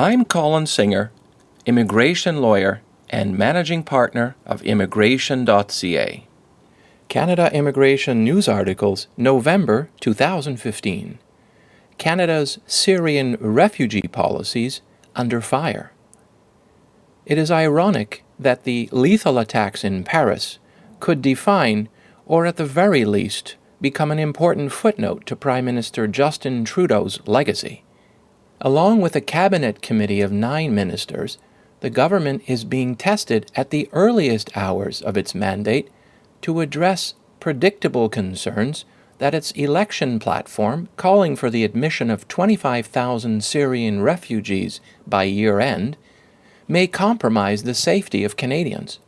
I'm Colin Singer, immigration lawyer and managing partner of Immigration.ca. Canada Immigration News Articles, November 2015. Canada's Syrian refugee policies under fire. It is ironic that the lethal attacks in Paris could define, or at the very least, become an important footnote to Prime Minister Justin Trudeau's legacy. Along with a cabinet committee of 9 ministers, the government is being tested at the earliest hours of its mandate to address predictable concerns that its election platform, calling for the admission of 25,000 Syrian refugees by year-end, may compromise the safety of Canadians.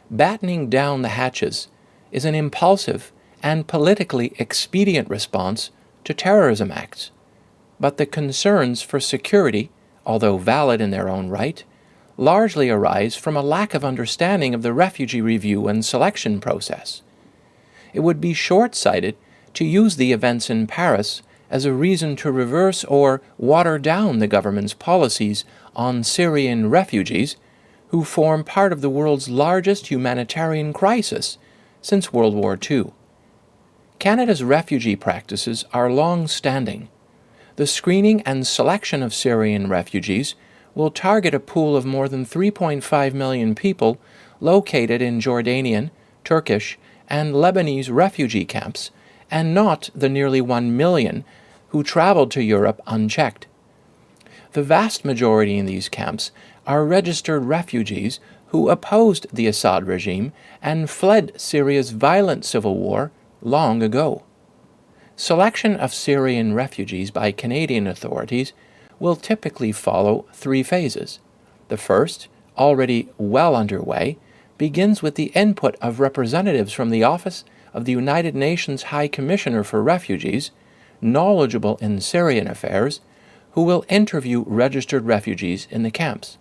Battening down the hatches is an impulsive and politically expedient response to terrorism acts. But the concerns for security, although valid in their own right, largely arise from a lack of understanding of the refugee review and selection process. It would be short-sighted to use the events in Paris as a reason to reverse or water down the government's policies on Syrian refugees, who form part of the world's largest humanitarian crisis since World War II. Canada's refugee practices are long-standing. The screening and selection of Syrian refugees will target a pool of more than 3.5 million people located in Jordanian, Turkish, and Lebanese refugee camps, and not the nearly 1 million who traveled to Europe unchecked. The vast majority in these camps are registered refugees who opposed the Assad regime and fled Syria's violent civil war long ago. Selection of Syrian refugees by Canadian authorities will typically follow 3 phases. The first, already well underway, begins with the input of representatives from the Office of the United Nations High Commissioner for Refugees, knowledgeable in Syrian affairs, who will interview registered refugees in the camps.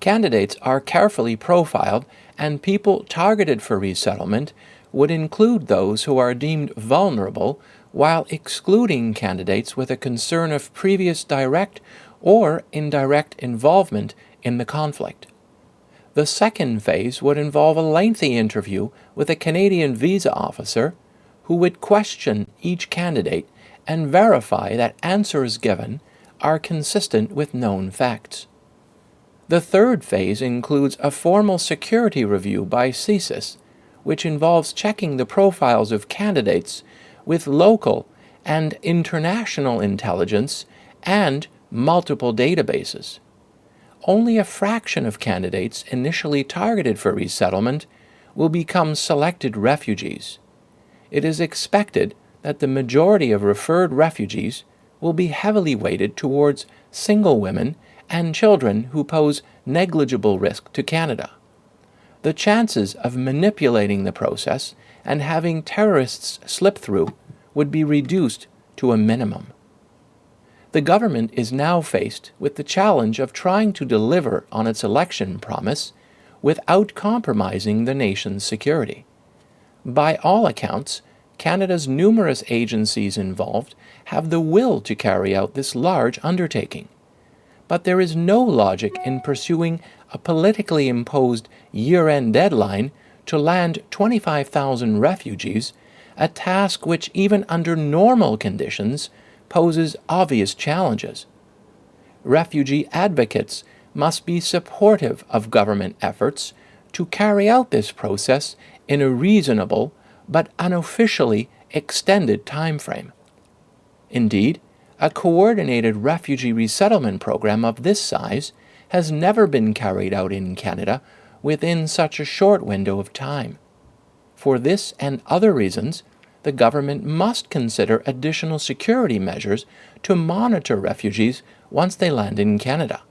Candidates are carefully profiled, and people targeted for resettlement would include those who are deemed vulnerable, while excluding candidates with a concern of previous direct or indirect involvement in the conflict. The second phase would involve a lengthy interview with a Canadian visa officer who would question each candidate and verify that answers given are consistent with known facts. The third phase includes a formal security review by CSIS, which involves checking the profiles of candidates with local and international intelligence and multiple databases. Only a fraction of candidates initially targeted for resettlement will become selected refugees. It is expected that the majority of referred refugees will be heavily weighted towards single women and children who pose negligible risk to Canada. The chances of manipulating the process and having terrorists slip through would be reduced to a minimum. The government is now faced with the challenge of trying to deliver on its election promise without compromising the nation's security. By all accounts, Canada's numerous agencies involved have the will to carry out this large undertaking. But there is no logic in pursuing a politically imposed year-end deadline to land 25,000 refugees, a task which even under normal conditions poses obvious challenges. Refugee advocates must be supportive of government efforts to carry out this process in a reasonable but unofficially extended timeframe. Indeed, a coordinated refugee resettlement program of this size has never been carried out in Canada within such a short window of time. For this and other reasons, the government must consider additional security measures to monitor refugees once they land in Canada.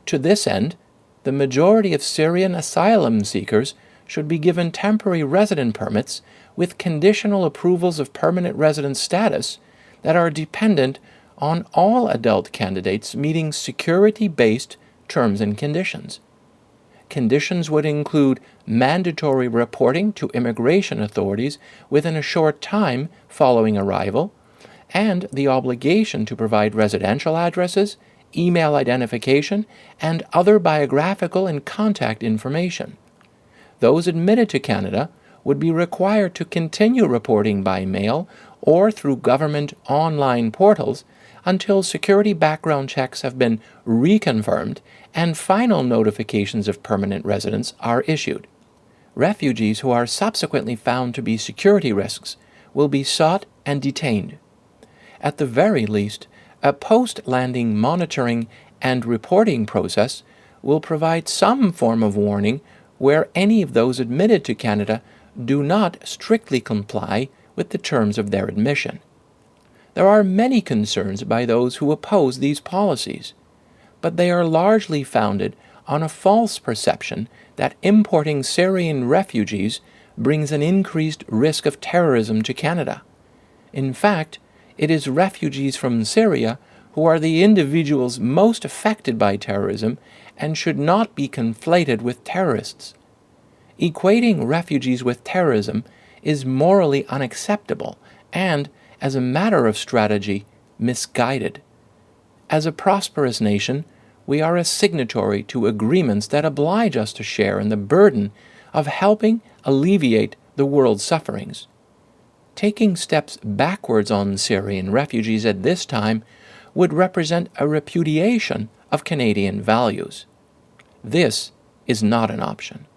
To this end, the majority of Syrian asylum seekers should be given temporary resident permits with conditional approvals of permanent resident status that are dependent on all adult candidates meeting security-based terms and conditions. Conditions would include mandatory reporting to immigration authorities within a short time following arrival, and the obligation to provide residential addresses, email identification, and other biographical and contact information. Those admitted to Canada would be required to continue reporting by mail or through government online portals until security background checks have been reconfirmed and final notifications of permanent residence are issued. Refugees who are subsequently found to be security risks will be sought and detained. At the very least, a post-landing monitoring and reporting process will provide some form of warning where any of those admitted to Canada do not strictly comply with the terms of their admission. There are many concerns by those who oppose these policies, but they are largely founded on a false perception that importing Syrian refugees brings an increased risk of terrorism to Canada. In fact, it is refugees from Syria who are the individuals most affected by terrorism and should not be conflated with terrorists. Equating refugees with terrorism is morally unacceptable and, as a matter of strategy, misguided. As a prosperous nation, we are a signatory to agreements that oblige us to share in the burden of helping alleviate the world's sufferings. Taking steps backwards on Syrian refugees at this time would represent a repudiation of Canadian values. This is not an option.